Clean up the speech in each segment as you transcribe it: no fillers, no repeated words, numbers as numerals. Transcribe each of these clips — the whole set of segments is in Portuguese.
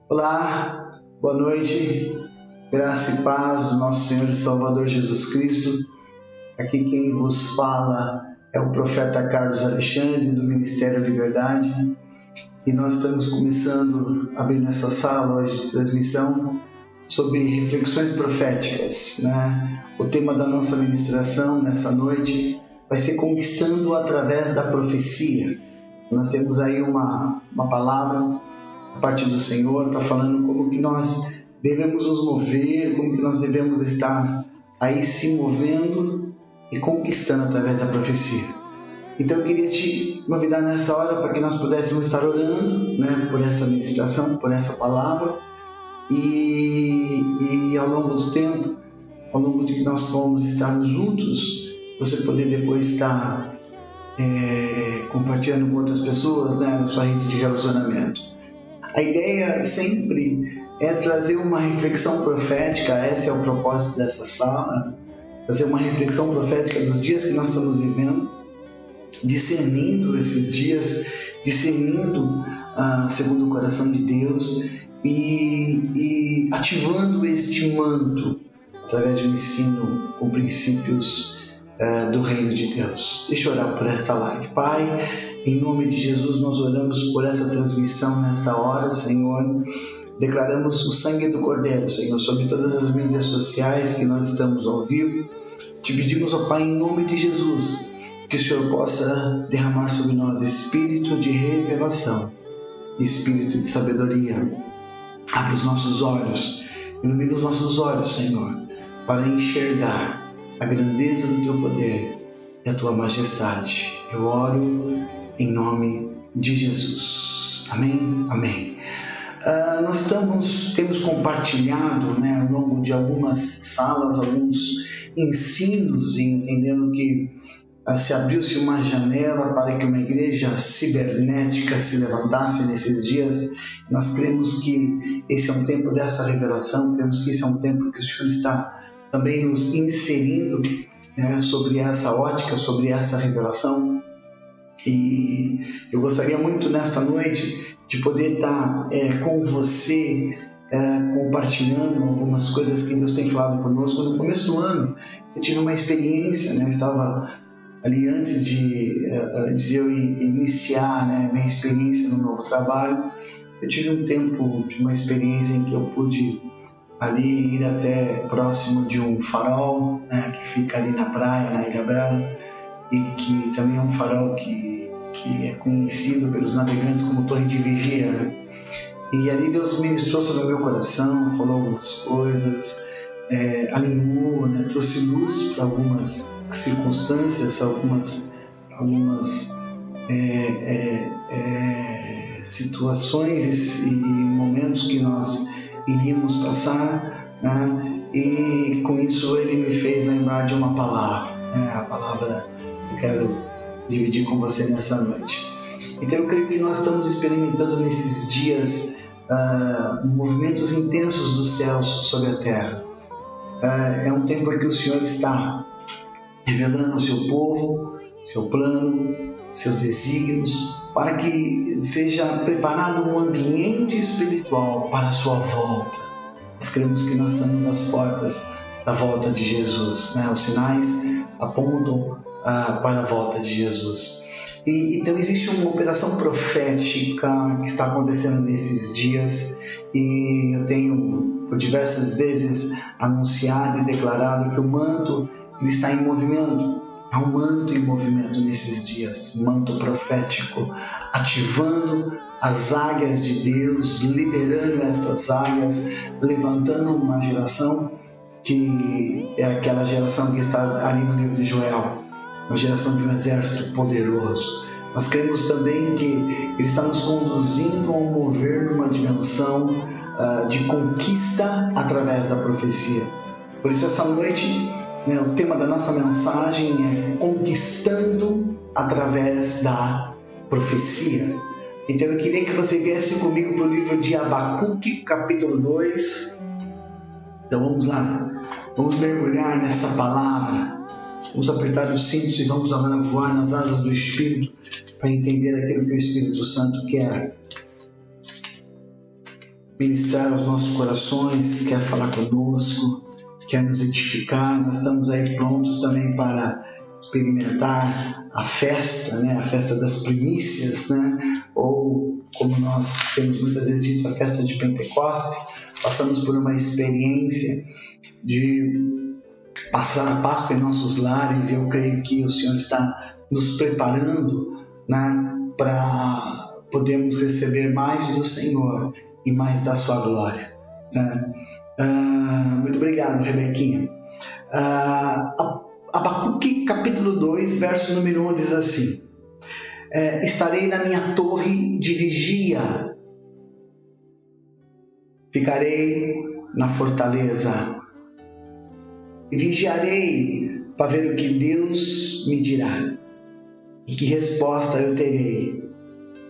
Olá, boa noite, graça e paz do nosso Senhor e Salvador Jesus Cristo. Aqui quem vos fala é o profeta Carlos Alexandre, do Ministério Liberdade, e nós estamos começando a abrir nessa sala hoje de transmissão sobre reflexões proféticas, né? O tema da nossa ministração nessa noite vai ser conquistando através da profecia. Nós temos aí uma palavra a partir do Senhor, está falando como que nós devemos nos mover, como que nós devemos estar aí se movendo e conquistando através da profecia. Então eu queria te convidar nessa hora para que nós pudéssemos estar orando, né, por essa ministração, por essa palavra, e ao longo do tempo, ao longo de que nós formos estarmos juntos, você poder depois estar compartilhando com outras pessoas, né, na sua rede de relacionamento. A ideia sempre é trazer uma reflexão profética, esse é o propósito dessa sala, trazer uma reflexão profética dos dias que nós estamos vivendo, discernindo esses dias, discernindo segundo o coração de Deus e ativando este manto através de um ensino com princípios do reino de Deus. Deixa eu orar por esta live. Pai, em nome de Jesus, nós oramos por essa transmissão nesta hora, Senhor. Declaramos o sangue do Cordeiro, Senhor, sobre todas as mídias sociais que nós estamos ao vivo. Te pedimos, ó Pai, em nome de Jesus, que o Senhor possa derramar sobre nós espírito de revelação, espírito de sabedoria. Abre os nossos olhos, ilumina os nossos olhos, Senhor, para enxergar a grandeza do Teu poder e a Tua majestade. Eu oro em nome de Jesus. Amém? Amém. Nós temos compartilhado, né, ao longo de algumas salas, alguns ensinos, e entendendo que se abriu-se uma janela para que uma igreja cibernética se levantasse nesses dias. Nós cremos que esse é um tempo dessa revelação, cremos que esse é um tempo que o Senhor está também nos inserindo, né, sobre essa ótica, sobre essa revelação. E eu gostaria muito nesta noite de poder estar com você, compartilhando algumas coisas que Deus tem falado conosco. No começo do ano eu tive uma experiência, né, eu estava ali antes de eu iniciar, né, minha experiência no novo trabalho. Eu tive um tempo de uma experiência em que eu pude ali ir até próximo de um farol, né, que fica ali na praia, na Ilha Bela, e que também é um farol que é conhecido pelos navegantes como Torre de Vigia, né? E ali Deus ministrou sobre o meu coração, falou algumas coisas, alinhou, né, trouxe luz para algumas circunstâncias, algumas situações e momentos que nós iríamos passar, né? E com isso ele me fez lembrar de uma palavra, né? A palavra que eu quero dividir com você nessa noite. Então eu creio que nós estamos experimentando nesses dias movimentos intensos dos céus sobre a terra. É um tempo em que o Senhor está revelando ao seu povo, seu plano, seus desígnios, para que seja preparado um ambiente espiritual para a sua volta. Nós cremos que nós estamos nas portas da volta de Jesus, né? Os sinais apontam para a volta de Jesus. Então existe uma operação profética que está acontecendo nesses dias, e eu tenho por diversas vezes anunciado e declarado que o manto ele está em movimento. Há um manto em movimento nesses dias, um manto profético, ativando as águias de Deus, liberando estas águias, levantando uma geração que é aquela geração que está ali no livro de Joel, uma geração de um exército poderoso. Nós cremos também que Ele está nos conduzindo a um mover numa dimensão de conquista através da profecia. Por isso essa noite, né, o tema da nossa mensagem é conquistando através da profecia. Então eu queria que você viesse comigo para o livro de Abacuque, capítulo 2. Então vamos lá, vamos mergulhar nessa palavra, vamos apertar os cintos e vamos agora voar nas asas do Espírito para entender aquilo que o Espírito Santo quer ministrar aos nossos corações, quer falar conosco, quer nos edificar. Nós estamos aí prontos também para experimentar a festa, né? A festa das primícias, né? Ou, como nós temos muitas vezes dito, a festa de Pentecostes. Passamos por uma experiência de passar a Páscoa em nossos lares, e eu creio que o Senhor está nos preparando, né, para podermos receber mais do Senhor e mais da sua glória, né? Muito obrigado, Rebequinha. Abacuque capítulo 2, verso número 1 diz assim: estarei na minha torre de vigia, ficarei na fortaleza e vigiarei para ver o que Deus me dirá e que resposta eu terei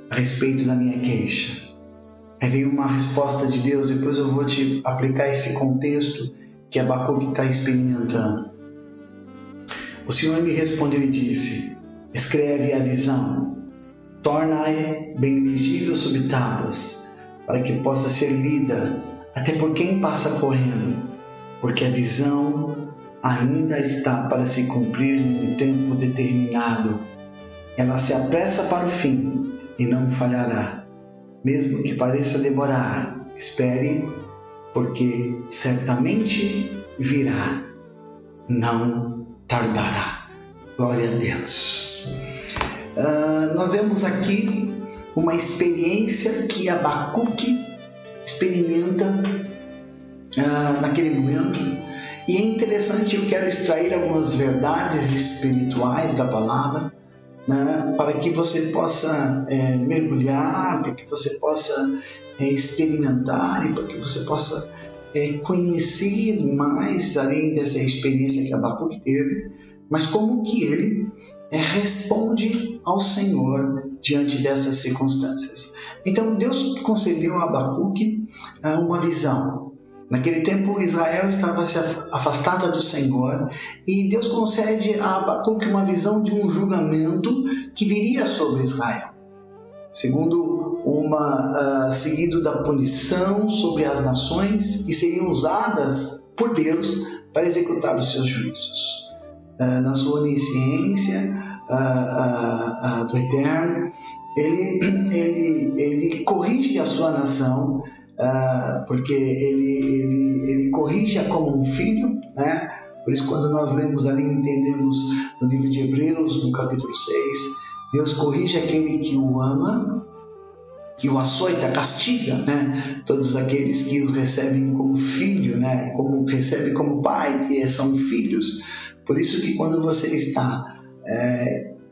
a respeito da minha queixa. Aí veio uma resposta de Deus, depois eu vou te aplicar esse contexto que Abacuque está experimentando. O Senhor me respondeu e disse: escreve a visão, torna-a bem legível sob tábuas, para que possa ser lida até por quem passa correndo, porque a visão ainda está para se cumprir num tempo determinado. Ela se apressa para o fim e não falhará. Mesmo que pareça demorar, espere, porque certamente virá, não tardará. Glória a Deus. Nós vemos aqui uma experiência que Abacuque experimenta naquele momento, e é interessante. Eu quero extrair algumas verdades espirituais da palavra, né, para que você possa mergulhar, para que você possa experimentar e para que você possa conhecer mais além dessa experiência que Abacuque teve, mas como que ele responde ao Senhor diante dessas circunstâncias. Então Deus concedeu a Abacuque uma visão. Naquele tempo Israel estava se afastada do Senhor, e Deus concede a Abacuque uma visão de um julgamento que viria sobre Israel, seguido da punição sobre as nações que seriam usadas por Deus para executar os seus juízos. Na sua onisciência do Eterno, ele corrige a sua nação, porque ele corrige-a como um filho, né? Por isso, quando nós lemos ali, entendemos no livro de Hebreus, no capítulo 6, Deus corrige aquele que o ama, que o açoita, castiga, né? Todos aqueles que o recebem como filho, né? Como recebem como pai, que são filhos. Por isso que quando você está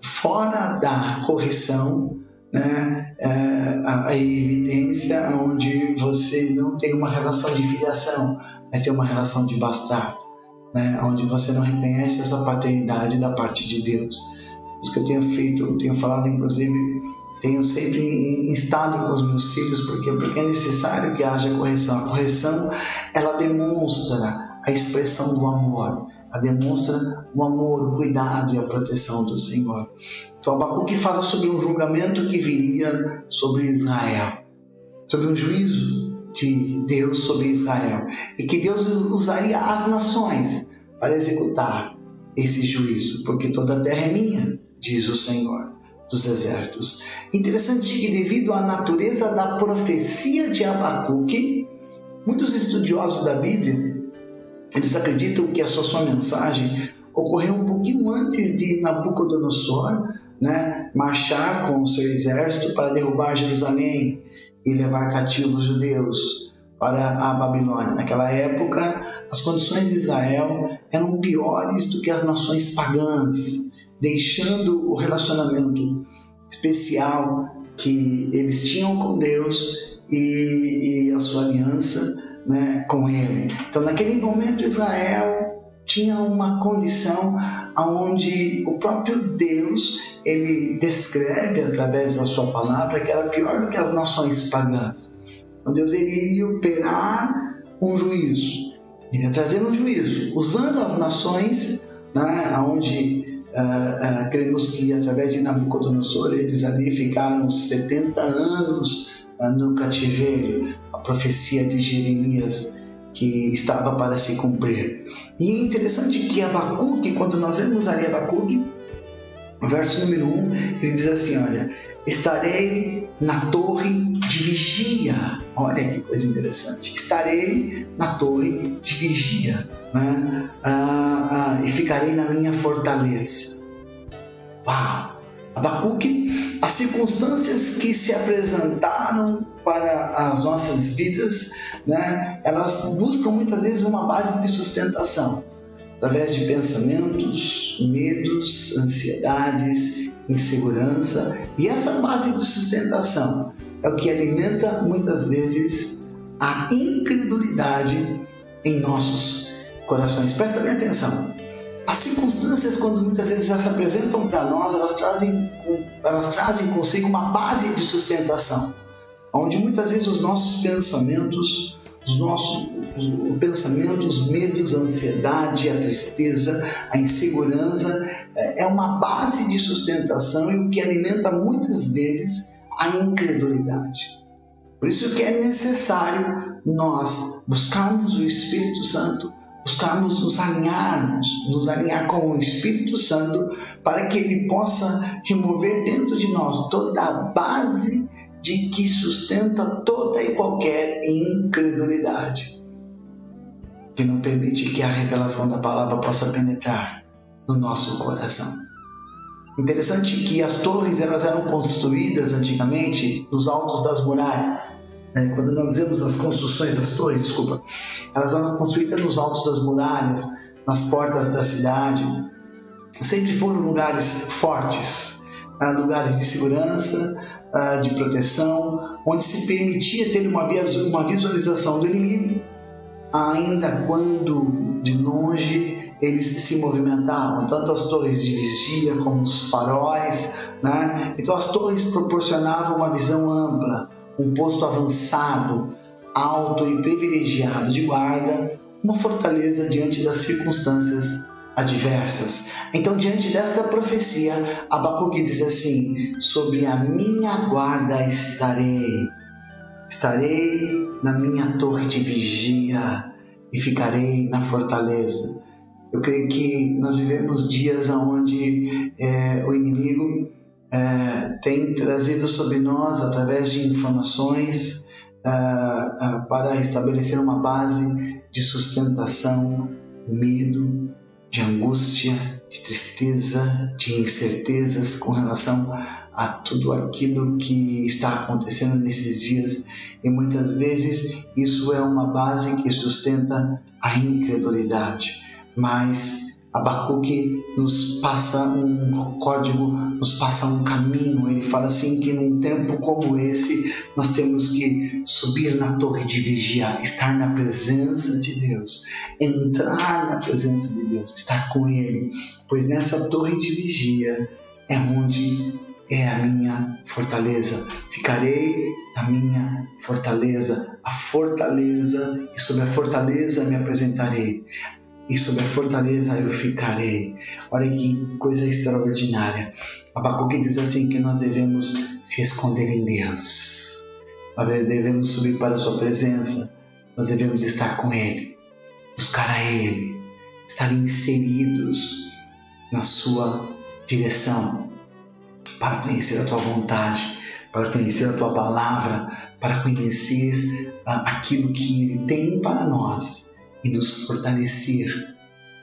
fora da correção, né, a evidência onde você não tem uma relação de filiação, mas tem uma relação de bastardo, né, onde você não reconhece essa paternidade da parte de Deus. Isso que eu tenho falado, inclusive, tenho sempre instado com os meus filhos, porque é necessário que haja correção. A correção, ela demonstra a expressão do amor, ela demonstra o amor, o cuidado e a proteção do Senhor. Então Abacuque fala sobre um julgamento que viria sobre Israel, sobre um juízo de Deus sobre Israel, e que Deus usaria as nações para executar esse juízo, porque toda a terra é minha, diz o Senhor dos exércitos. Interessante que, devido à natureza da profecia de Abacuque, muitos estudiosos da Bíblia, eles acreditam que essa sua mensagem ocorreu um pouquinho antes de Nabucodonosor, né, marchar com o seu exército para derrubar Jerusalém e levar cativos os judeus para a Babilônia. Naquela época, as condições de Israel eram piores do que as nações pagãs, deixando o relacionamento especial que eles tinham com Deus e a sua aliança, né, com Ele. Então, naquele momento, Israel tinha uma condição onde o próprio Deus, ele descreve através da sua palavra que era pior do que as nações pagãs. Então Deus iria operar um juízo, ele ia trazer um juízo, usando as nações, né, onde cremos que através de Nabucodonosor eles ali ficaram 70 anos no cativeiro, a profecia de Jeremias que estava para se cumprir. E é interessante que Abacuque, quando nós vemos ali Abacuque, no verso número 1, ele diz assim, olha, estarei na torre de vigia. Olha que coisa interessante. Estarei na torre de vigia, né? E ficarei na minha fortaleza. Uau! Abacuque, as circunstâncias que se apresentaram para as nossas vidas, né, elas buscam muitas vezes uma base de sustentação, através de pensamentos, medos, ansiedades, insegurança, e essa base de sustentação é o que alimenta muitas vezes a incredulidade em nossos corações. Presta bem atenção. As circunstâncias, quando muitas vezes elas se apresentam para nós, elas trazem consigo uma base de sustentação, onde muitas vezes os nossos pensamentos, os medos, a ansiedade, a tristeza, a insegurança, é uma base de sustentação e o que alimenta muitas vezes a incredulidade. Por isso que é necessário nós buscarmos o Espírito Santo, buscarmos nos alinhar com o Espírito Santo, para que ele possa remover dentro de nós toda a base de que sustenta toda e qualquer incredulidade, que não permite que a revelação da palavra possa penetrar no nosso coração. Interessante que as torres elas eram construídas antigamente nos altos das muralhas. Quando nós vemos as construções das torres, elas eram construídas nos altos das muralhas, nas portas da cidade. Sempre foram lugares fortes, lugares de segurança, de proteção, onde se permitia ter uma visualização do inimigo, ainda quando de longe eles se movimentavam, tanto as torres de vigia como os faróis, né? Então as torres proporcionavam uma visão ampla, um posto avançado, alto e privilegiado de guarda, uma fortaleza diante das circunstâncias adversas. Então, diante desta profecia, Abacuque diz assim: sobre a minha guarda estarei na minha torre de vigia e ficarei na fortaleza. Eu creio que nós vivemos dias onde o inimigo tem trazido sobre nós, através de informações, para estabelecer uma base de sustentação, medo, de angústia, de tristeza, de incertezas com relação a tudo aquilo que está acontecendo nesses dias. E muitas vezes isso é uma base que sustenta a incredulidade. Mas Abacuque nos passa um código, nos passa um caminho. Ele fala assim que num tempo como esse nós temos que subir na torre de vigia, estar na presença de Deus, entrar na presença de Deus, estar com Ele, pois nessa torre de vigia é onde é a minha fortaleza. Ficarei na minha fortaleza, e sobre a fortaleza me apresentarei. E sobre a fortaleza eu ficarei. Olha que coisa extraordinária. Abacuque diz assim que nós devemos se esconder em Deus. Nós devemos subir para a sua presença. Nós devemos estar com Ele, buscar a Ele, estar inseridos na sua direção, para conhecer a tua vontade, para conhecer a tua palavra, para conhecer aquilo que Ele tem para nós e nos fortalecer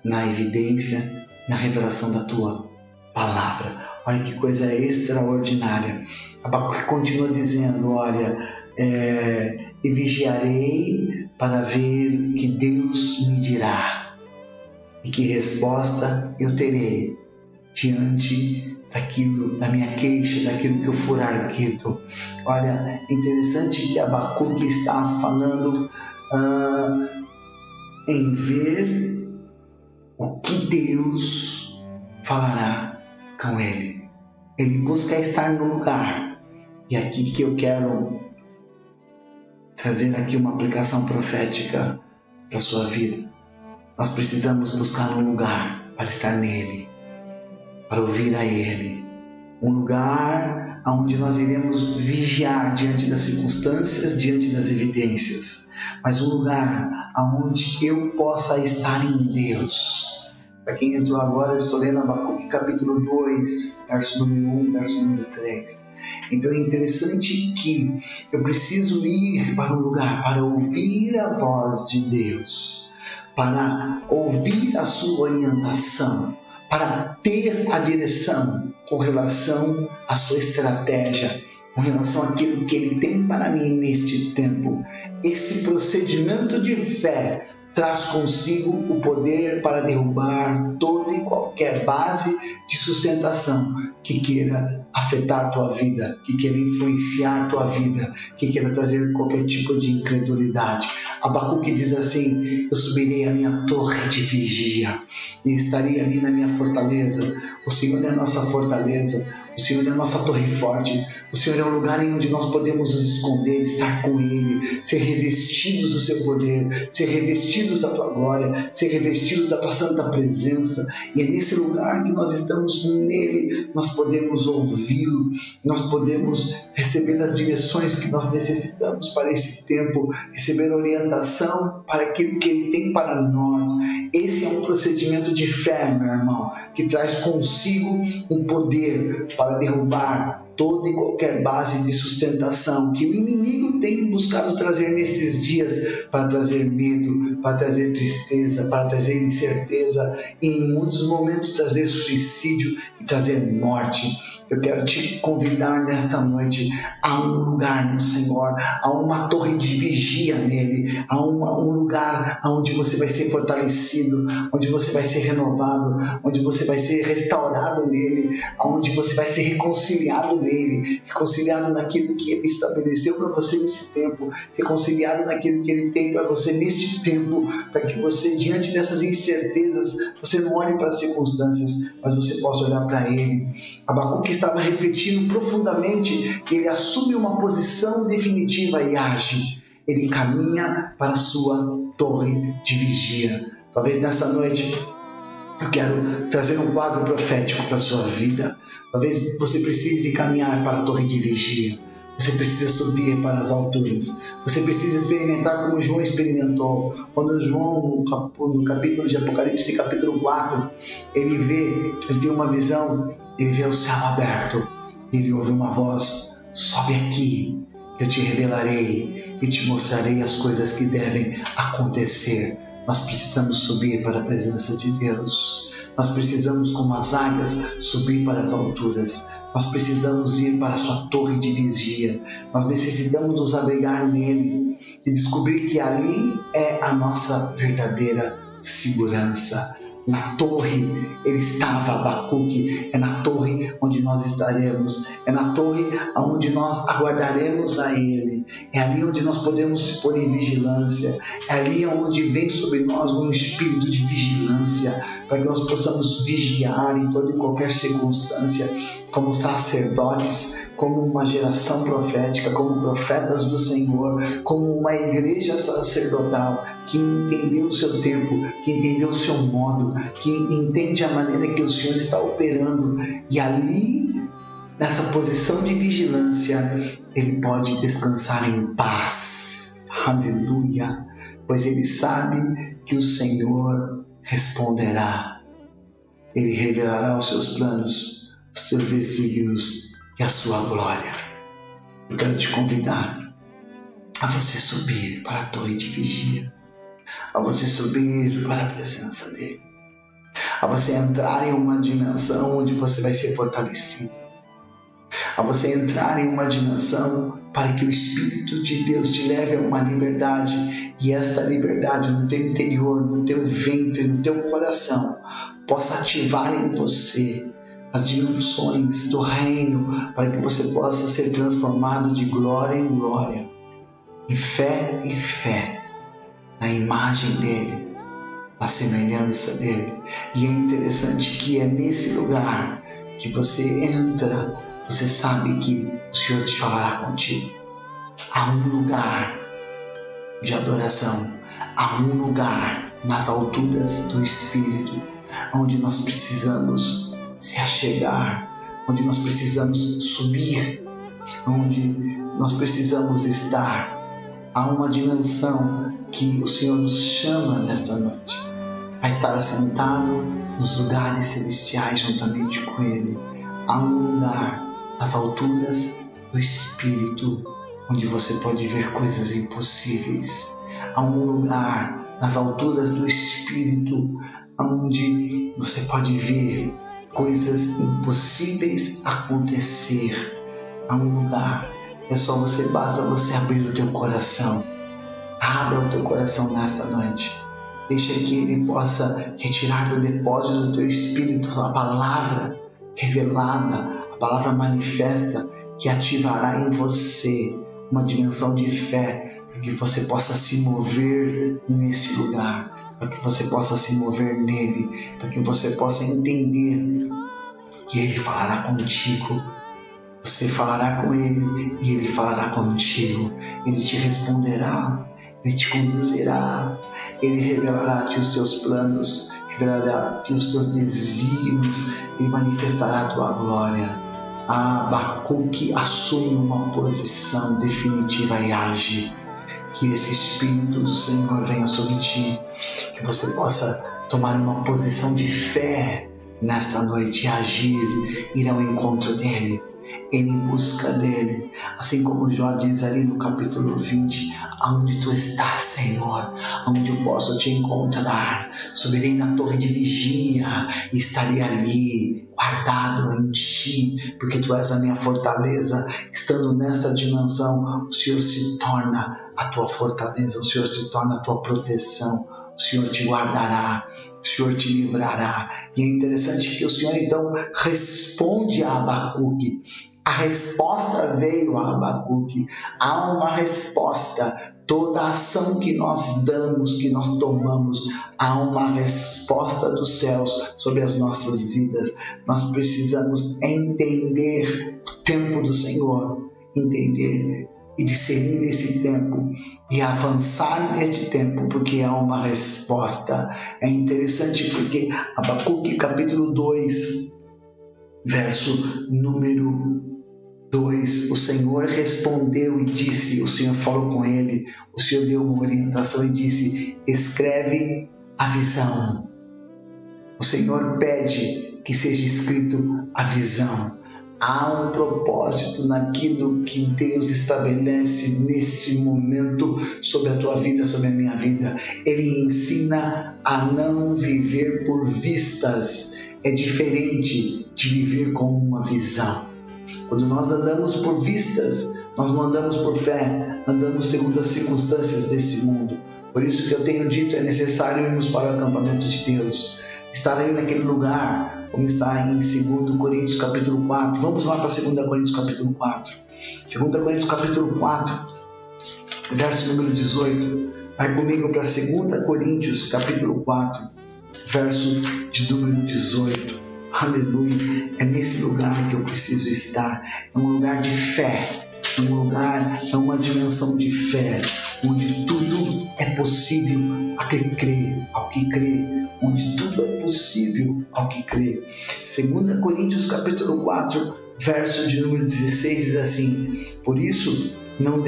na evidência, na revelação da tua palavra. Olha que coisa extraordinária. Abacuque continua dizendo, olha, e vigiarei para ver o que Deus me dirá e que resposta eu terei diante da minha queixa, daquilo que eu for arguido. Olha, interessante que Abacuque está falando em ver o que Deus falará com ele. Ele busca estar no lugar. E aqui que eu quero trazer aqui uma aplicação profética para a sua vida. Nós precisamos buscar um lugar para estar nele. para ouvir a Ele. Um lugar onde nós iremos vigiar diante das circunstâncias, diante das evidências. Mas um lugar onde eu possa estar em Deus. Para quem entrou agora, eu estou lendo Abacuque capítulo 2, verso número 1, verso número 3. Então é interessante que eu preciso ir para um lugar para ouvir a voz de Deus, para ouvir a sua orientação, para ter a direção com relação à sua estratégia, com relação àquilo que Ele tem para mim neste tempo. Esse procedimento de fé traz consigo o poder para derrubar toda e qualquer base de sustentação que queira afetar tua vida, que queira influenciar tua vida, que queira trazer qualquer tipo de incredulidade. Abacuque diz assim: eu subirei à minha torre de vigia e estarei ali na minha fortaleza. O Senhor é a nossa fortaleza, o Senhor é a nossa torre forte, o Senhor é um lugar em onde nós podemos nos esconder, estar com Ele, ser revestidos do seu poder, ser revestidos da tua glória, ser revestidos da tua santa presença. E é nesse lugar que nós estamos nele, nós podemos ouvi-lo, nós podemos receber as direções que nós necessitamos para esse tempo, receber orientação para aquilo que Ele tem para nós. Esse é um procedimento de fé, meu irmão, que traz consigo um poder para derrubar toda e qualquer base de sustentação que o inimigo tem buscado trazer nesses dias, para trazer medo, para trazer tristeza, para trazer incerteza e em muitos momentos trazer suicídio e trazer morte. Eu quero te convidar nesta noite a um lugar no Senhor, a uma torre de vigia nele, a um lugar onde você vai ser fortalecido, onde você vai ser renovado, onde você vai ser restaurado nele, onde você vai ser reconciliado nele, reconciliado naquilo que Ele estabeleceu para você nesse tempo, reconciliado naquilo que Ele tem para você neste tempo, para que você, diante dessas incertezas, você não olhe para as circunstâncias, mas você possa olhar para Ele. Abacuque estava refletindo profundamente e ele assume uma posição definitiva e age. Ele caminha para a sua torre de vigia. Talvez nessa noite eu quero trazer um quadro profético para a sua vida. Talvez você precise caminhar para a torre de vigia. Você precisa subir para as alturas. Você precisa experimentar como João experimentou. Quando João, no capítulo de Apocalipse, capítulo 4, ele tem uma visão, ele vê o céu aberto. Ele ouve uma voz: sobe aqui, eu te revelarei e te mostrarei as coisas que devem acontecer. Nós precisamos subir para a presença de Deus. Nós precisamos, como as águias, subir para as alturas. Nós precisamos ir para a sua torre de vigia. Nós necessitamos nos abrigar nele e descobrir que ali é a nossa verdadeira segurança. Na torre ele estava, Abacuque, é na torre onde nós estaremos, é na torre onde nós aguardaremos a Ele, é ali onde nós podemos se pôr em vigilância, é ali onde vem sobre nós um espírito de vigilância, para que nós possamos vigiar em toda e qualquer circunstância, como sacerdotes, como uma geração profética, como profetas do Senhor, como uma igreja sacerdotal que entendeu o seu tempo, que entendeu o seu modo, que entende a maneira que o Senhor está operando. E ali, nessa posição de vigilância, ele pode descansar em paz. Aleluia! Pois ele sabe que o Senhor responderá. Ele revelará os seus planos, os seus desígnios e a sua glória. Eu quero te convidar a você subir para a torre de vigia, a você subir para a presença dele, a você entrar em uma dimensão onde você vai ser fortalecido, a você entrar em uma dimensão para que o Espírito de Deus te leve a uma liberdade, e esta liberdade no teu interior, no teu ventre, no teu coração, possa ativar em você as dimensões do reino, para que você possa ser transformado de glória em glória, de fé em fé, na imagem dele, na semelhança dele. E é interessante que é nesse lugar que você entra, você sabe que o Senhor te falará contigo. Há um lugar de adoração, há um lugar nas alturas do Espírito, onde nós precisamos se achegar, onde nós precisamos subir, onde nós precisamos estar. Há uma dimensão que o Senhor nos chama nesta noite a estar assentado nos lugares celestiais juntamente com Ele. Há um lugar às alturas do Espírito onde você pode ver coisas impossíveis. Há um lugar nas alturas do Espírito onde você pode ver coisas impossíveis acontecer. Há um lugar, basta você abrir o teu coração. Abra o teu coração nesta noite. Deixa que Ele possa retirar do depósito do teu espírito a palavra revelada, a palavra manifesta, que ativará em você uma dimensão de fé, para que você possa se mover nesse lugar, para que você possa se mover nele, para que você possa entender que Ele falará contigo. Você falará com Ele e Ele falará contigo. Ele te responderá, Ele te conduzirá, Ele revelará a ti os teus planos, revelará a ti os teus desígnios, Ele manifestará a tua glória. Abacuque assume uma posição definitiva e age. Que esse Espírito do Senhor venha sobre ti, que você possa tomar uma posição de fé nesta noite e agir, ir ao encontro dEle, ir em busca dEle, assim como Jó diz ali no capítulo 20, aonde tu estás, Senhor, aonde eu posso te encontrar, subirei na torre de vigia e estarei ali, guardado em ti, porque tu és a minha fortaleza. Estando nessa dimensão, o Senhor se torna a tua fortaleza, o Senhor se torna a tua proteção, o Senhor te guardará, o Senhor te livrará. E é interessante que o Senhor então responde a Abacuque. A resposta veio a Abacuque. Há uma resposta. Toda a ação que nós damos, que nós tomamos, há uma resposta dos céus sobre as nossas vidas. Nós precisamos entender o tempo do Senhor, entender e discernir esse tempo e avançar neste tempo, porque há uma resposta. É interessante porque Abacuque capítulo 2, verso número 2, o Senhor respondeu e disse, o Senhor falou com ele, o Senhor deu uma orientação e disse, escreve a visão. O Senhor pede que seja escrito a visão. Há um propósito naquilo que Deus estabelece neste momento sobre a tua vida, sobre a minha vida. Ele ensina a não viver por vistas. É diferente de viver com uma visão. Quando nós andamos por vistas, nós não andamos por fé, andamos segundo as circunstâncias desse mundo. Por isso que eu tenho dito, é necessário irmos para o acampamento de Deus. Estar aí naquele lugar, como está em 2 Coríntios capítulo 4. Vamos lá para 2 Coríntios capítulo 4. 2 Coríntios capítulo 4, verso número 18. Vai comigo para 2 Coríntios capítulo 4, verso de número 18. Aleluia. É nesse lugar que eu preciso estar. É um lugar de fé. É uma dimensão de fé, onde tudo é possível ao que crê, onde tudo é possível ao que crê. 2 Coríntios capítulo 4, verso de número 16 diz assim: por isso não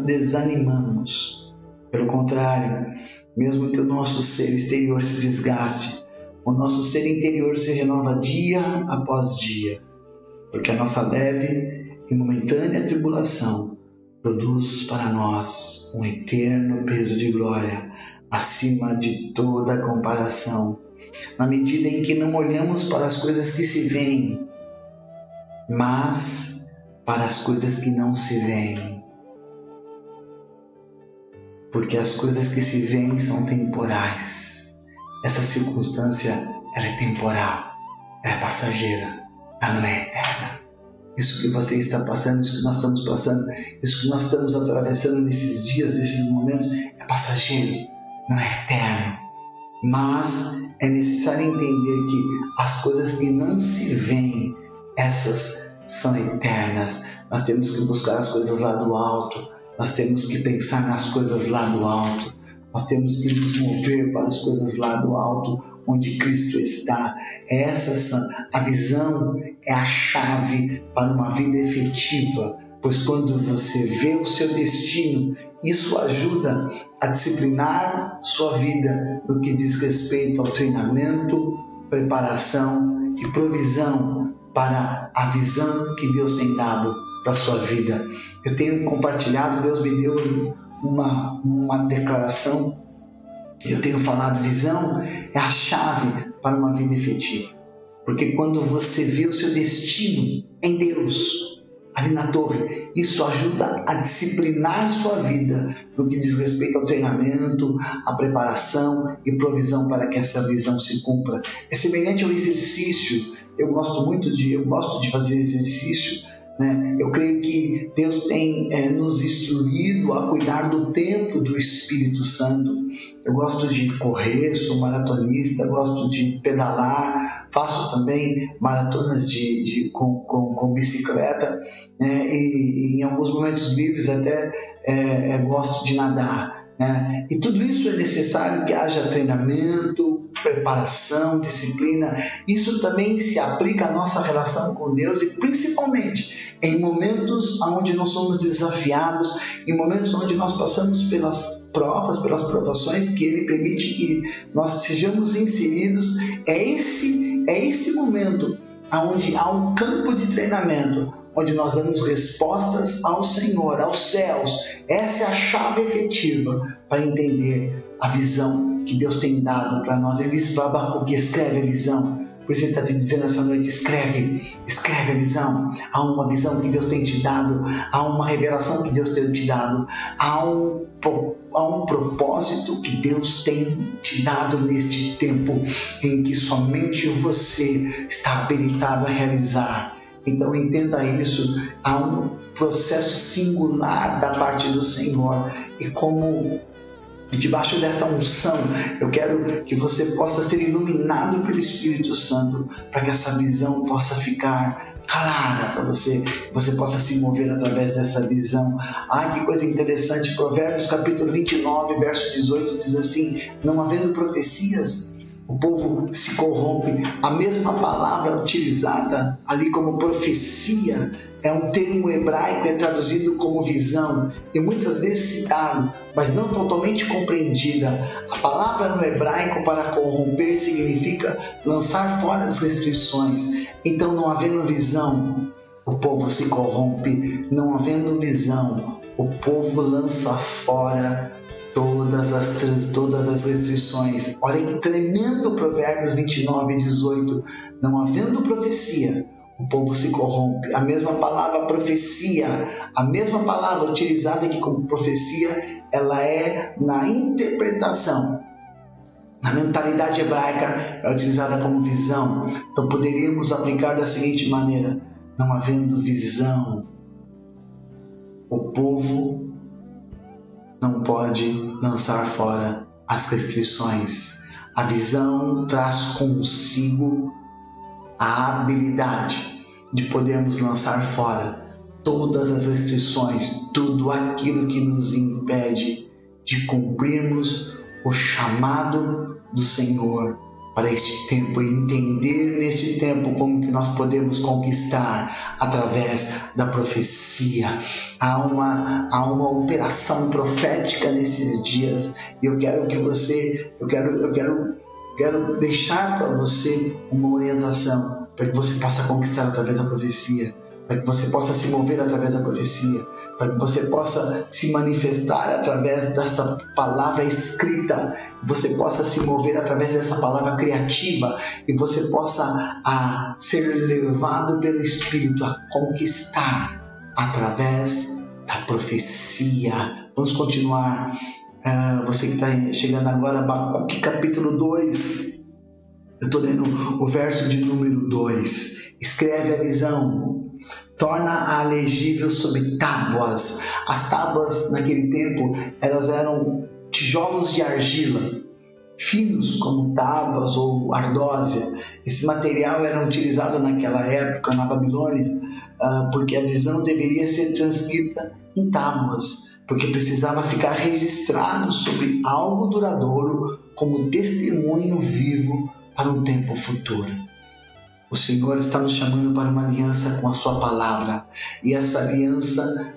desanimamos. Pelo contrário, mesmo que o nosso ser exterior se desgaste, o nosso ser interior se renova dia após dia, porque a nossa leve e momentânea tribulação produz para nós um eterno peso de glória acima de toda comparação, na medida em que não olhamos para as coisas que se veem, mas para as coisas que não se veem. Porque as coisas que se veem são temporais. Essa circunstância, ela é temporal, ela é passageira, ela não é eterna. Isso que você está passando, isso que nós estamos passando, isso que nós estamos atravessando nesses dias, nesses momentos, é passageiro, não é eterno. Mas é necessário entender que as coisas que não se veem, essas são eternas. Nós temos que buscar as coisas lá do alto, nós temos que pensar nas coisas lá do alto, Nós temos que nos mover para as coisas lá do alto, onde Cristo está. A visão é a chave para uma vida efetiva, pois quando você vê o seu destino, isso ajuda a disciplinar sua vida no que diz respeito ao treinamento, preparação e provisão para a visão que Deus tem dado para a sua vida. Eu tenho compartilhado, Deus me deu uma declaração, eu tenho falado, visão é a chave para uma vida efetiva. Porque quando você vê o seu destino em Deus, ali na torre, isso ajuda a disciplinar sua vida no que diz respeito ao treinamento, à preparação e provisão para que essa visão se cumpra. É semelhante ao exercício. Eu gosto de fazer exercício, né? Eu creio que Deus tem nos instruído a cuidar do templo do Espírito Santo. Eu gosto de correr, sou maratonista, gosto de pedalar, faço também maratonas com bicicleta, né? E em alguns momentos livres até gosto de nadar, né? E tudo isso é necessário que haja treinamento, preparação, disciplina. Isso também se aplica à nossa relação com Deus, e principalmente em momentos onde nós somos desafiados, em momentos onde nós passamos pelas provas, pelas provações que Ele permite que nós sejamos inseridos. É esse momento onde há um campo de treinamento, onde nós damos respostas ao Senhor, aos céus. Essa é a chave efetiva para entender a visão que Deus tem dado para nós. Ele disse para Abacuque: escreve a visão. Por isso Ele está te dizendo essa noite: escreve a visão. Há uma visão que Deus tem te dado, há uma revelação que Deus tem te dado, há um propósito que Deus tem te dado neste tempo em que somente você está habilitado a realizar. Então entenda isso, há um processo singular da parte do Senhor, e como debaixo desta unção, eu quero que você possa ser iluminado pelo Espírito Santo, para que essa visão possa ficar clara para você possa se mover através dessa visão. Que coisa interessante, Provérbios capítulo 29, verso 18 diz assim: não havendo profecias, o povo se corrompe. A mesma palavra utilizada ali como profecia é um termo hebraico, é traduzido como visão, e muitas vezes citado, mas não totalmente compreendida. A palavra no hebraico para corromper significa lançar fora as restrições. Então, não havendo visão, o povo se corrompe. Não havendo visão, o povo lança fora todas as restrições. Olha que tremendo Provérbios 29, 18. Não havendo profecia, o povo se corrompe. A mesma palavra profecia, a mesma palavra utilizada aqui como profecia, ela é na interpretação. Na mentalidade hebraica é utilizada como visão. Então poderíamos aplicar da seguinte maneira: não havendo visão, o povo não pode lançar fora as restrições. A visão traz consigo a habilidade de podermos lançar fora todas as restrições, tudo aquilo que nos impede de cumprirmos o chamado do Senhor para este tempo, e entender neste tempo como que nós podemos conquistar através da profecia. Há uma operação profética nesses dias, e eu quero deixar para você uma orientação para que você possa conquistar através da profecia, para que você possa se mover através da profecia, para que você possa se manifestar através dessa palavra escrita, você possa se mover através dessa palavra criativa, e você possa ser levado pelo Espírito a conquistar através da profecia. Vamos continuar. Você que está chegando agora, Abacuque capítulo 2, eu estou lendo o verso de número 2. Escreve a visão, torna-a legível sobre tábuas. As tábuas naquele tempo, elas eram tijolos de argila, finos como tábuas ou ardósia. Esse material era utilizado naquela época na Babilônia, porque a visão deveria ser transcrita em tábuas. porque precisava ficar registrado sobre algo duradouro como testemunho vivo para um tempo futuro. O Senhor está nos chamando para uma aliança com a sua palavra, e essa aliança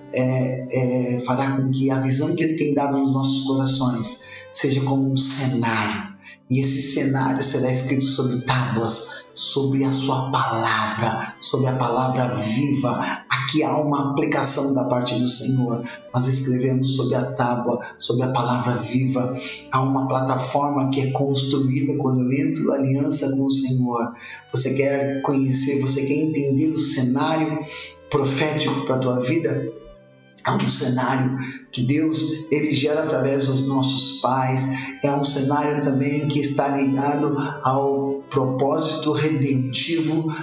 fará com que a visão que Ele tem dado nos nossos corações seja como um cenário, e esse cenário será escrito sobre tábuas, sobre a sua palavra, sobre a palavra viva. Aqui há uma aplicação da parte do Senhor. Nós escrevemos sobre a tábua, sobre a palavra viva. Há uma plataforma que é construída quando eu entro em aliança com o Senhor. Você quer conhecer, você quer entender o cenário profético para a tua vida? É um cenário que Deus ele gera através dos nossos pais. É um cenário também que está ligado ao propósito redentivo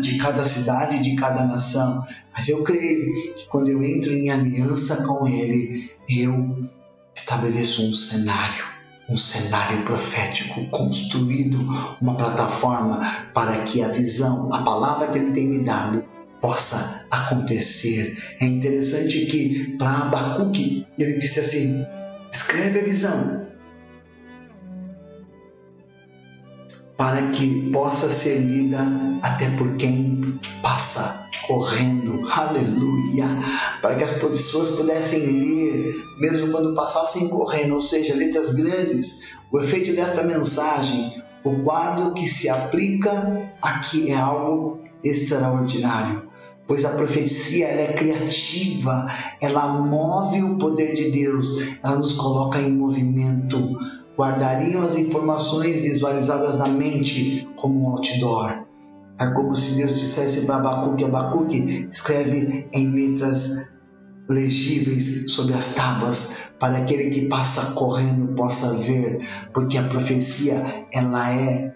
de cada cidade, de cada nação. Mas eu creio que quando eu entro em aliança com Ele, eu estabeleço um cenário profético construído, uma plataforma para que a visão, a palavra que Ele tem me dado, possa acontecer. É interessante que para Abacuque ele disse assim: escreve a visão para que possa ser lida até por quem passa correndo. Aleluia! Para que as pessoas pudessem ler mesmo quando passassem correndo, ou seja, letras grandes. O efeito desta mensagem, o quadro que se aplica aqui é algo extraordinário, pois a profecia ela é criativa, ela move o poder de Deus, ela nos coloca em movimento. Guardariam as informações visualizadas na mente como um outdoor. É como se Deus dissesse para Abacuque, escreve em letras legíveis sobre as tábuas, para aquele que passa correndo possa ver, porque a profecia ela é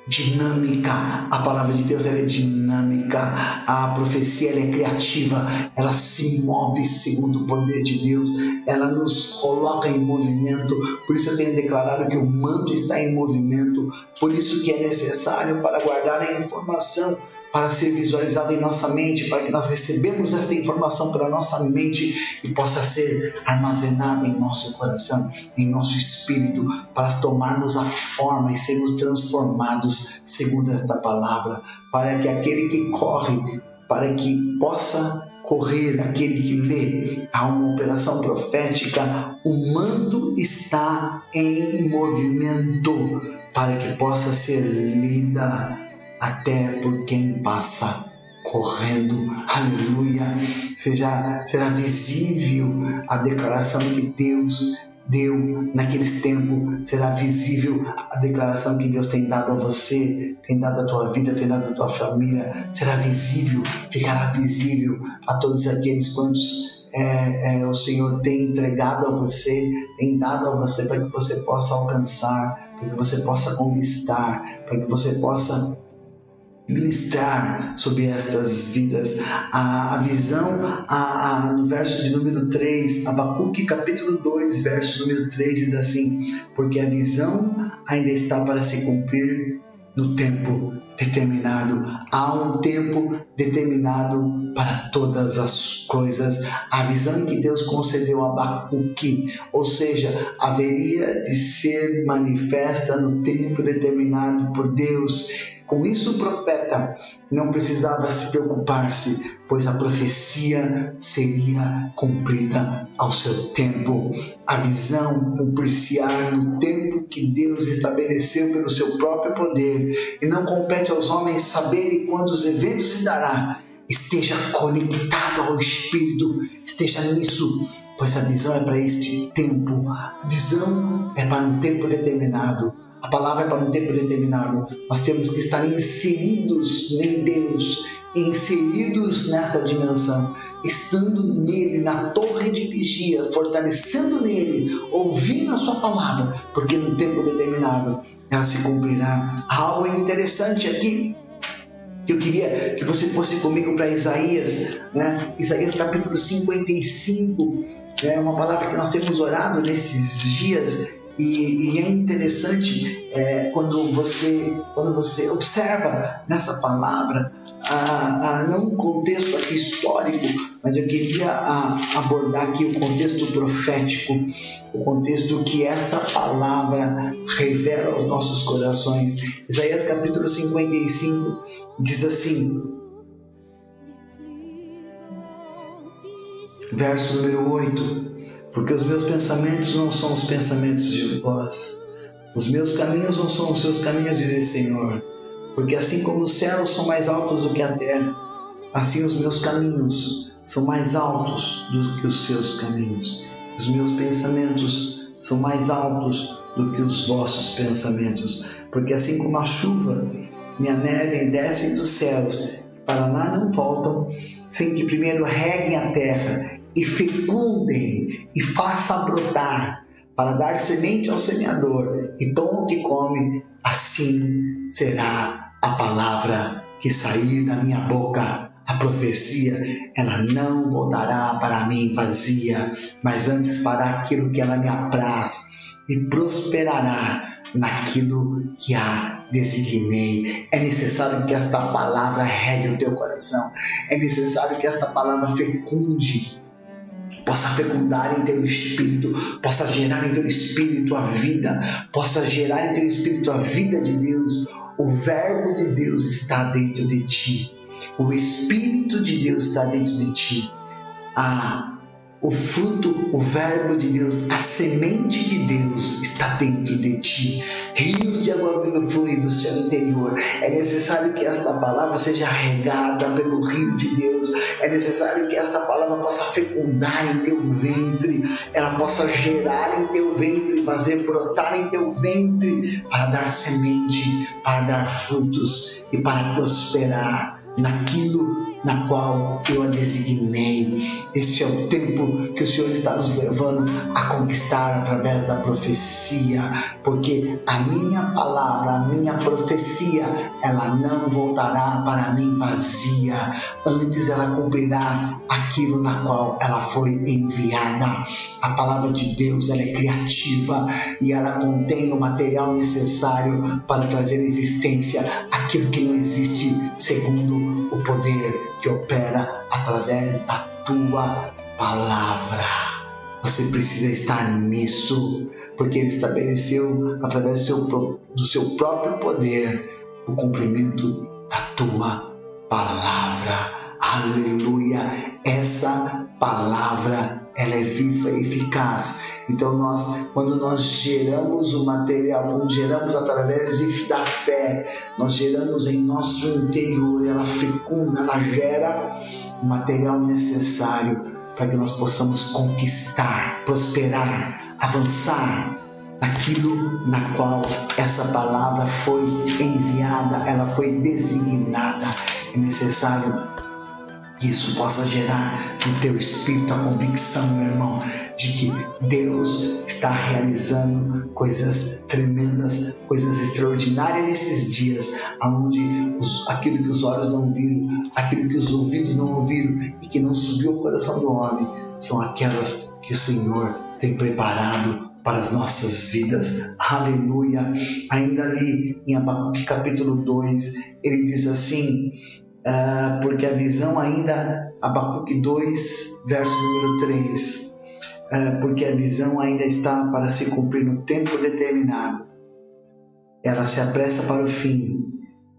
dinâmica. A palavra de Deus ela é dinâmica, a profecia ela é criativa, ela se move segundo o poder de Deus, ela nos coloca em movimento. Por isso eu tenho declarado que o manto está em movimento, por isso que é necessário para guardar a informação, para ser visualizado em nossa mente, para que nós recebemos essa informação pela nossa mente e possa ser armazenada em nosso coração, em nosso espírito, para tomarmos a forma e sermos transformados segundo esta palavra, para que aquele que corre, para que possa correr, aquele que lê. Há uma operação profética, o manto está em movimento, para que possa ser lida até por quem passa correndo. Aleluia! Será visível a declaração que Deus deu naqueles tempos, será visível a declaração que Deus tem dado a você, tem dado à tua vida, tem dado à tua família, será visível, ficará visível a todos aqueles quantos o Senhor tem entregado a você, tem dado a você, para que você possa alcançar, para que você possa conquistar, para que você possa ministrar sobre estas vidas. A visão, no verso de número 3, Abacuque capítulo 2, verso número 3 diz assim: porque a visão ainda está para se cumprir no tempo determinado. Há um tempo determinado para todas as coisas. A visão que Deus concedeu a Abacuque, ou seja, haveria de ser manifesta no tempo determinado por Deus. Com isso, o profeta não precisava se preocupar-se, pois a profecia seria cumprida ao seu tempo. A visão cumprir-se-á no tempo que Deus estabeleceu pelo seu próprio poder, e não compete aos homens saberem quando os eventos se dará. Esteja conectado ao Espírito, esteja nisso, pois a visão é para este tempo. A visão é para um tempo determinado. A palavra é para um tempo determinado. Nós temos que estar inseridos em Deus, inseridos nesta dimensão, estando nele, na torre de vigia, fortalecendo nele, ouvindo a sua palavra, porque no tempo determinado ela se cumprirá. Há algo interessante aqui que eu queria que você fosse comigo para Isaías, Isaías capítulo 55, é uma palavra que nós temos orado nesses dias. E é interessante quando você observa nessa palavra, não um contexto aqui histórico, mas eu queria abordar aqui o contexto profético, o contexto que essa palavra revela aos nossos corações. Isaías capítulo 55 diz assim, verso número 8: porque os meus pensamentos não são os pensamentos de vós, os meus caminhos não são os seus caminhos, diz o Senhor. Porque assim como os céus são mais altos do que a terra, assim os meus caminhos são mais altos do que os seus caminhos. Os meus pensamentos são mais altos do que os vossos pensamentos. Porque assim como a chuva e a neve descem dos céus, para lá não voltam, sem que primeiro reguem a terra e fecundem e façam brotar, para dar semente ao semeador e pão ao que come, assim será a palavra que sair da minha boca. A profecia, ela não voltará para mim vazia, mas antes fará aquilo que ela me apraz e prosperará naquilo que a designei. É necessário que esta palavra regue o teu coração. É necessário que esta palavra fecunde, possa fecundar em teu espírito, possa gerar em teu espírito a vida, possa gerar em teu espírito a vida de Deus. O verbo de Deus está dentro de ti. O Espírito de Deus está dentro de ti. O fruto, o verbo de Deus, a semente de Deus está dentro de ti. Rios de água viva fluem do seu interior. É necessário que esta palavra seja regada pelo rio de Deus. É necessário que esta palavra possa fecundar em teu ventre. Ela possa gerar em teu ventre, fazer brotar em teu ventre, para dar semente, para dar frutos e para prosperar naquilo na qual eu a designei. Este é o tempo que o Senhor está nos levando a conquistar através da profecia, porque a minha palavra, a minha profecia, ela não voltará para mim vazia, antes ela cumprirá aquilo na qual ela foi enviada. A palavra de Deus, ela é criativa e ela contém o material necessário para trazer à existência aquilo que não existe, segundo o poder que opera através da tua palavra. Você precisa estar nisso, porque Ele estabeleceu através do seu próprio poder o cumprimento da tua palavra. Aleluia! Essa palavra, ela é viva e eficaz. Então quando nós geramos o material, nós geramos através da fé, nós geramos em nosso interior, ela fecunda, ela gera o material necessário para que nós possamos conquistar, prosperar, avançar naquilo na qual essa palavra foi enviada, ela foi designada. É necessário que isso possa gerar no teu espírito a convicção, meu irmão, de que Deus está realizando coisas tremendas, coisas extraordinárias nesses dias, onde aquilo que os olhos não viram, aquilo que os ouvidos não ouviram e que não subiu ao coração do homem, são aquelas que o Senhor tem preparado para as nossas vidas. Aleluia! Ainda ali em Abacuque capítulo 2, ele diz assim, porque a visão ainda, Abacuque 2, verso número 3, porque a visão ainda está para se cumprir no tempo determinado. Ela se apressa para o fim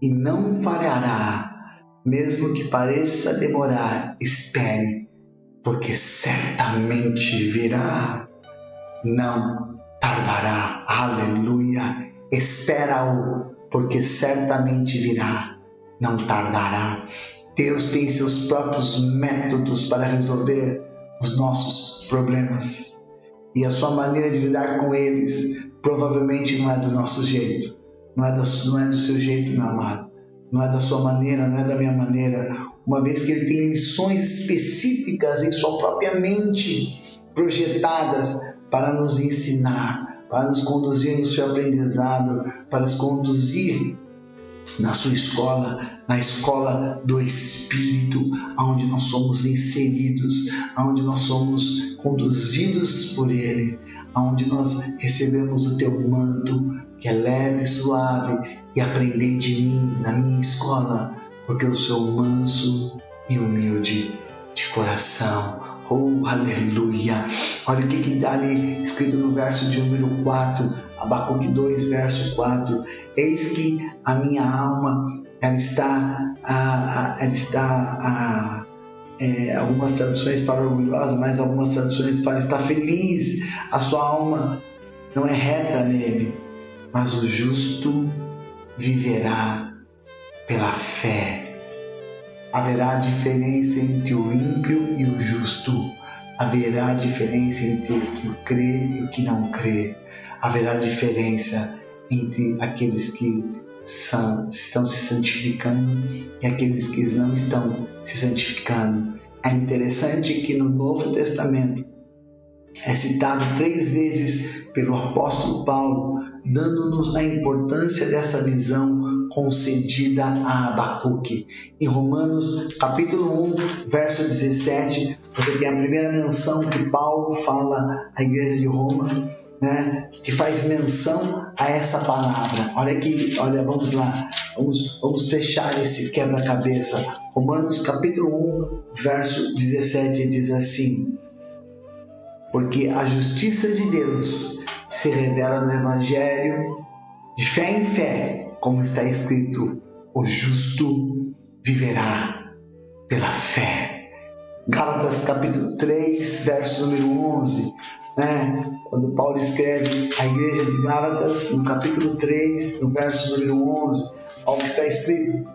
e não falhará, mesmo que pareça demorar, espere, porque certamente virá, não tardará. Aleluia! Espera-o, porque certamente virá, não tardará. Deus tem seus próprios métodos para resolver os nossos problemas, e a sua maneira de lidar com eles provavelmente não é do nosso jeito, não é do seu jeito, meu amado, não é da sua maneira, não é da minha maneira, uma vez que ele tem lições específicas em sua própria mente, projetadas para nos ensinar, para nos conduzir no seu aprendizado, para nos conduzir na sua escola, na escola do Espírito, onde nós somos inseridos, onde nós somos conduzidos por Ele. onde nós recebemos o teu manto, que é leve e suave, e aprendei de mim na minha escola, porque eu sou manso e humilde de coração. Oh, aleluia! Olha o que está ali escrito no verso de número 4, Abacuque 2, verso 4. Eis que a minha alma, algumas traduções falam orgulhosa, mas algumas traduções falam está feliz. A sua alma não é reta nele, mas o justo viverá pela fé. Haverá diferença entre o ímpio e o justo. Haverá diferença entre o que crê e o que não crê. Haverá diferença entre aqueles que estão se santificando e aqueles que não estão se santificando. É interessante que no Novo Testamento é citado 3 vezes pelo apóstolo Paulo, dando-nos a importância dessa visão concedida a Abacuque. Em Romanos capítulo 1, verso 17, você tem a primeira menção que Paulo fala à igreja de Roma, que faz menção a essa palavra. Olha, vamos lá, vamos fechar esse quebra-cabeça. Romanos capítulo 1, verso 17 diz assim: porque a justiça de Deus se revela no Evangelho de fé em fé, como está escrito, o justo viverá pela fé. Gálatas capítulo 3, verso número 11, quando Paulo escreve à igreja de Gálatas, no capítulo 3, no verso número 11, olha o que está escrito: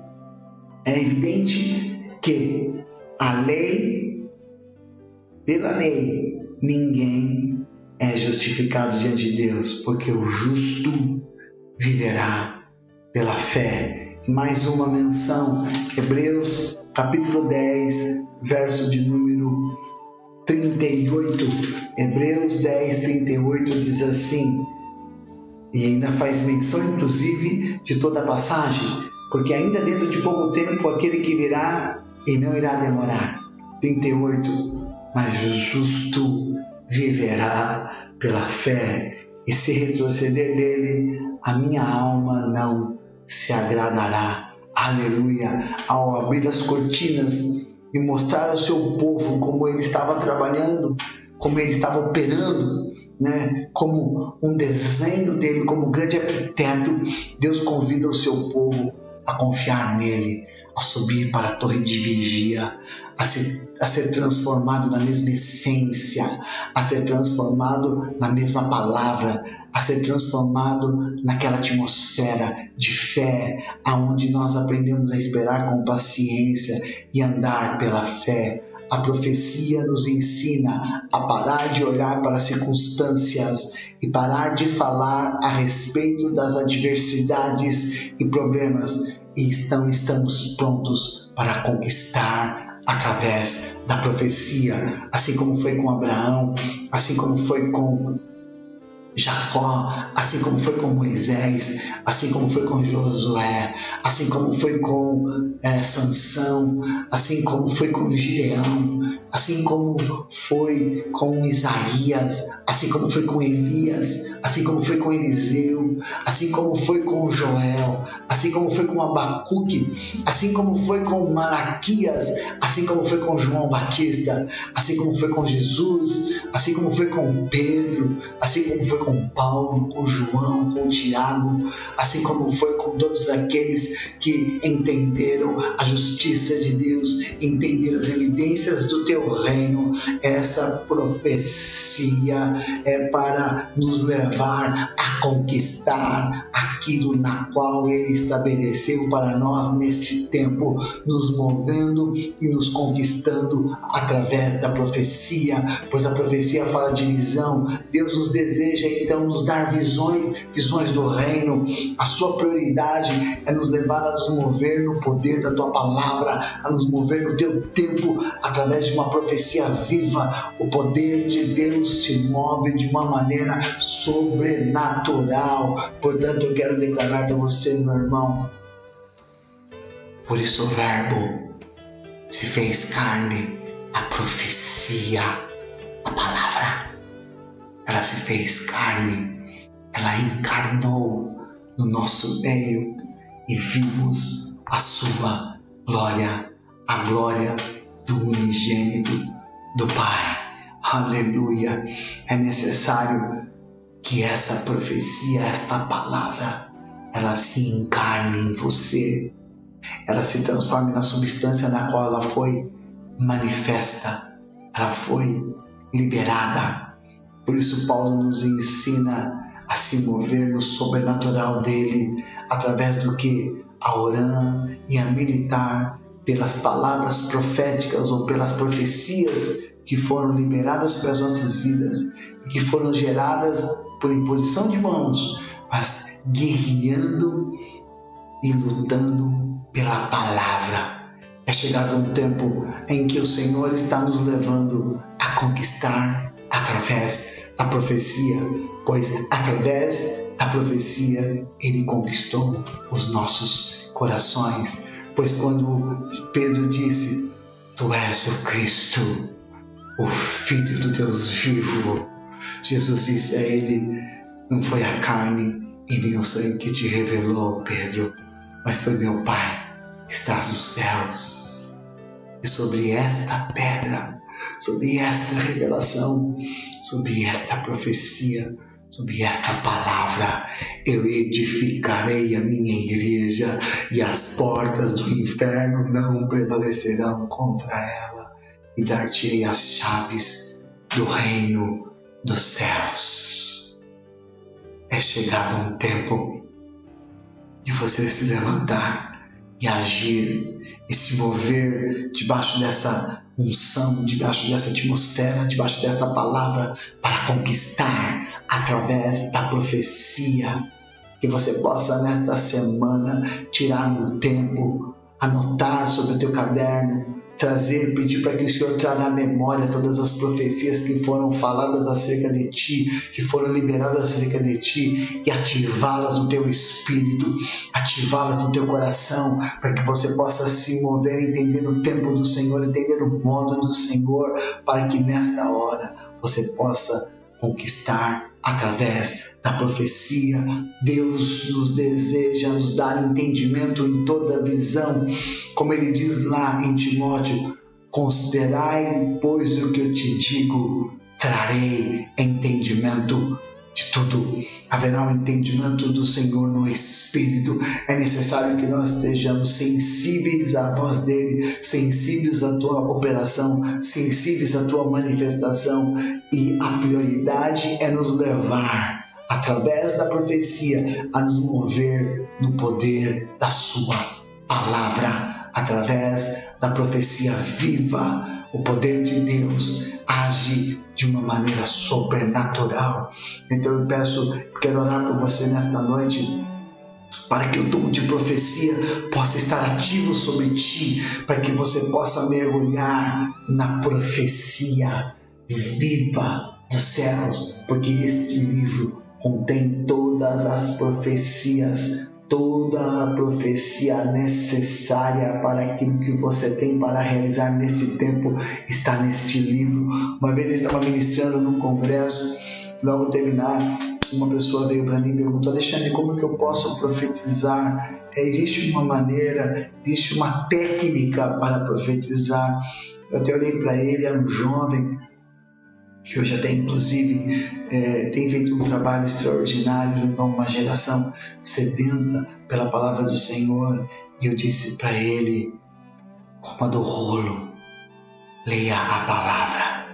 é evidente que pela lei, ninguém é justificado diante de Deus, porque o justo viverá pela fé. Mais uma menção, Hebreus capítulo 10, verso de número 38. Hebreus 10, 38 diz assim, e ainda faz menção inclusive de toda a passagem, porque ainda dentro de pouco tempo aquele que virá e não irá demorar. 38, mas o justo viverá pela fé, e se retroceder dele, a minha alma não se agradará. Aleluia! Ao abrir as cortinas e mostrar ao seu povo como ele estava trabalhando, como ele estava operando, como um desenho dele, como um grande arquiteto, Deus convida o seu povo a confiar nele, a subir para a torre de vigia, a ser transformado na mesma essência, a ser transformado na mesma palavra, a ser transformado naquela atmosfera de fé, aonde nós aprendemos a esperar com paciência e andar pela fé. A profecia nos ensina a parar de olhar para as circunstâncias e parar de falar a respeito das adversidades e problemas, e estamos prontos para conquistar através da profecia, assim como foi com Abraão, assim como foi com Jacó, assim como foi com Moisés, assim como foi com Josué, assim como foi com Sansão, assim como foi com Gideão, assim como foi com Isaías, assim como foi com Elias, assim como foi com Eliseu, assim como foi com Joel, assim como foi com Abacuque, assim como foi com Malaquias, assim como foi com João Batista, assim como foi com Jesus, assim como foi com Pedro, assim como foi com Paulo, com João, com Tiago, assim como foi com todos aqueles que entenderam a justiça de Deus, entenderam as evidências do teu reino. Essa profecia é para nos levar a conquistar aquilo na qual Ele estabeleceu para nós neste tempo, nos movendo e nos conquistando através da profecia, pois a profecia fala de visão. Deus nos deseja então nos dar visões do reino. A sua prioridade é nos levar a nos mover no poder da tua palavra, a nos mover no teu tempo através de uma profecia viva. O poder de Deus se move de uma maneira sobrenatural. Portanto, eu quero declarar para você, meu irmão, por isso o Verbo se fez carne, a profecia, a palavra. ela se fez carne, ela encarnou no nosso meio e vimos a sua glória, a glória do unigênito do Pai. Aleluia! É necessário que essa profecia, esta palavra, ela se encarne em você, ela se transforme na substância na qual ela foi manifesta, ela foi liberada. Por isso Paulo nos ensina a se mover no sobrenatural dele, através do que? A orar e a meditar pelas palavras proféticas ou pelas profecias que foram liberadas sobre as nossas vidas, que foram geradas por imposição de mãos, mas guerreando e lutando pela palavra. É chegado um tempo em que o Senhor está nos levando a conquistar através da profecia, pois através da profecia Ele conquistou os nossos corações. Pois quando Pedro disse: Tu és o Cristo, o Filho do Deus vivo, Jesus disse a ele: Não foi a carne e nem o sangue que te revelou, Pedro, mas foi meu Pai que está nos céus. E sobre esta pedra, sobre esta revelação, sobre esta profecia, sobre esta palavra, eu edificarei a minha igreja e as portas do inferno não prevalecerão contra ela, e dar-te-ei as chaves do reino dos céus. É chegado um tempo de você se levantar e agir e se mover debaixo dessa unção, debaixo dessa atmosfera, debaixo dessa palavra, para conquistar através da profecia. Que você possa nesta semana tirar um tempo, anotar sobre o teu caderno, trazer, pedir para que o Senhor traga à memória todas as profecias que foram faladas acerca de ti, que foram liberadas acerca de ti, e ativá-las no teu espírito, ativá-las no teu coração, para que você possa se mover, entender o tempo do Senhor, entender o modo do Senhor, para que nesta hora você possa conquistar através da profecia. Deus nos deseja nos dar entendimento em toda visão, como ele diz lá em Timóteo: considerai, pois, o que eu te digo, trarei entendimento de tudo. Haverá um entendimento do Senhor no Espírito. É necessário que nós estejamos sensíveis à voz dele, sensíveis à tua operação, sensíveis à tua manifestação, e a prioridade é nos levar, através da profecia, a nos mover no poder da sua palavra, através da profecia viva. O poder de Deus age de uma maneira sobrenatural. Então eu quero orar por você nesta noite, para que o dom de profecia possa estar ativo sobre ti, para que você possa mergulhar na profecia viva dos céus, porque este livro contém todas as profecias, toda a profecia necessária para aquilo que você tem para realizar neste tempo está neste livro. Uma vez eu estava ministrando num congresso, logo terminar, uma pessoa veio para mim e perguntou: Alexandre, como que eu posso profetizar? Existe uma maneira, existe uma técnica para profetizar? Eu até olhei para ele, era um jovem, que hoje até inclusive tem feito um trabalho extraordinário junto a uma geração sedenta pela palavra do Senhor, e eu disse para ele: coma do rolo, leia a palavra,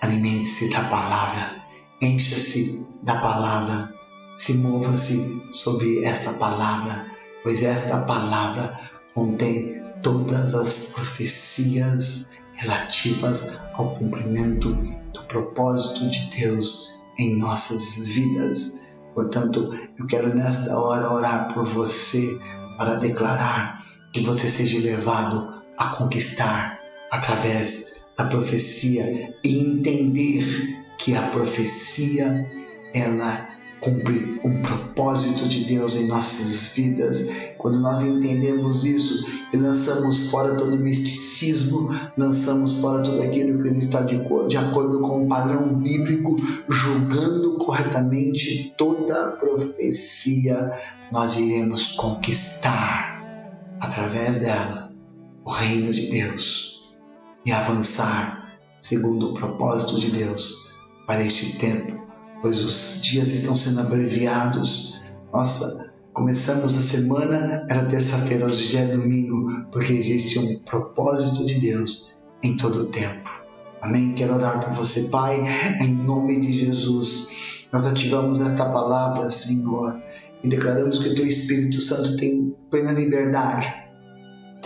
alimente-se da palavra, encha-se da palavra, se mova-se sobre essa palavra, pois esta palavra contém todas as profecias relativas ao cumprimento do propósito de Deus em nossas vidas. Portanto, eu quero nesta hora orar por você, para declarar que você seja levado a conquistar através da profecia, e entender que a profecia, ela cumpre um propósito de Deus em nossas vidas. Quando nós entendemos isso e lançamos fora todo misticismo, lançamos fora tudo aquilo que não está de acordo com o padrão bíblico, julgando corretamente toda profecia, nós iremos conquistar através dela o reino de Deus e avançar segundo o propósito de Deus para este tempo, pois os dias estão sendo abreviados. Nossa, começamos a semana, era terça-feira, hoje já é domingo, porque existe um propósito de Deus em todo o tempo. Amém? Quero orar por você, Pai, em nome de Jesus. Nós ativamos esta palavra, Senhor, e declaramos que o Teu Espírito Santo tem plena liberdade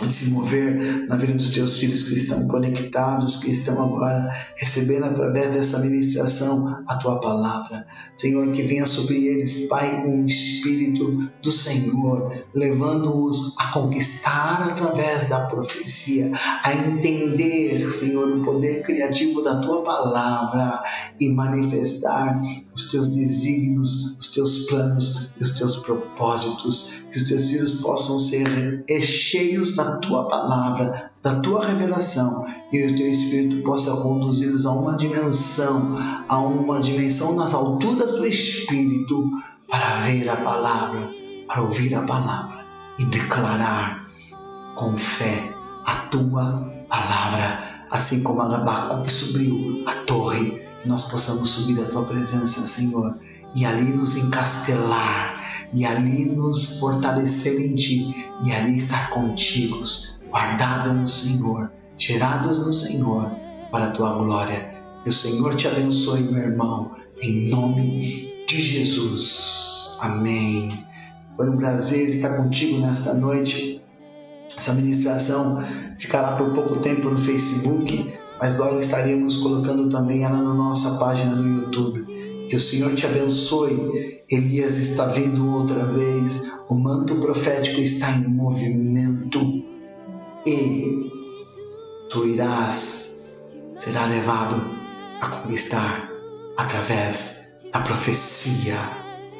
de se mover na vida dos Teus filhos que estão conectados, que estão agora recebendo através dessa ministração a Tua palavra. Senhor, que venha sobre eles, Pai, um Espírito do Senhor, levando-os a conquistar através da profecia, a entender, Senhor, o poder criativo da Tua palavra e manifestar os Teus desígnios, os Teus planos e os Teus propósitos. Que os Teus filhos possam ser cheios da Tua palavra, da Tua revelação, e o Teu Espírito possa conduzi-los a uma dimensão nas alturas do Espírito, para ver a palavra, para ouvir a palavra e declarar com fé a Tua palavra, assim como Abacuque subiu a torre, que nós possamos subir à Tua presença, Senhor, e ali nos encastelar, e ali nos fortalecer em Ti, e ali estar contigo, guardados no Senhor, gerados no Senhor, para a Tua glória. Que o Senhor te abençoe, meu irmão, em nome de Jesus. Amém. Foi um prazer estar contigo nesta noite. Essa ministração ficará por pouco tempo no Facebook, mas logo estaremos colocando também ela na nossa página no YouTube. Que o Senhor te abençoe. Elias está vindo outra vez. O manto profético está em movimento. E tu será levado a conquistar através da profecia.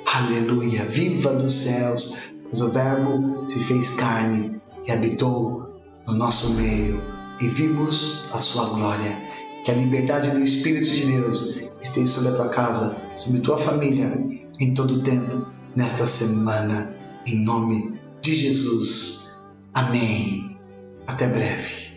Aleluia. Viva dos céus, pois o Verbo se fez carne e habitou no nosso meio, e vimos a sua glória. Que a liberdade do Espírito de Deus esteja sobre a tua casa, sobre a tua família, em todo o tempo, nesta semana, em nome de Jesus. Amém. Até breve.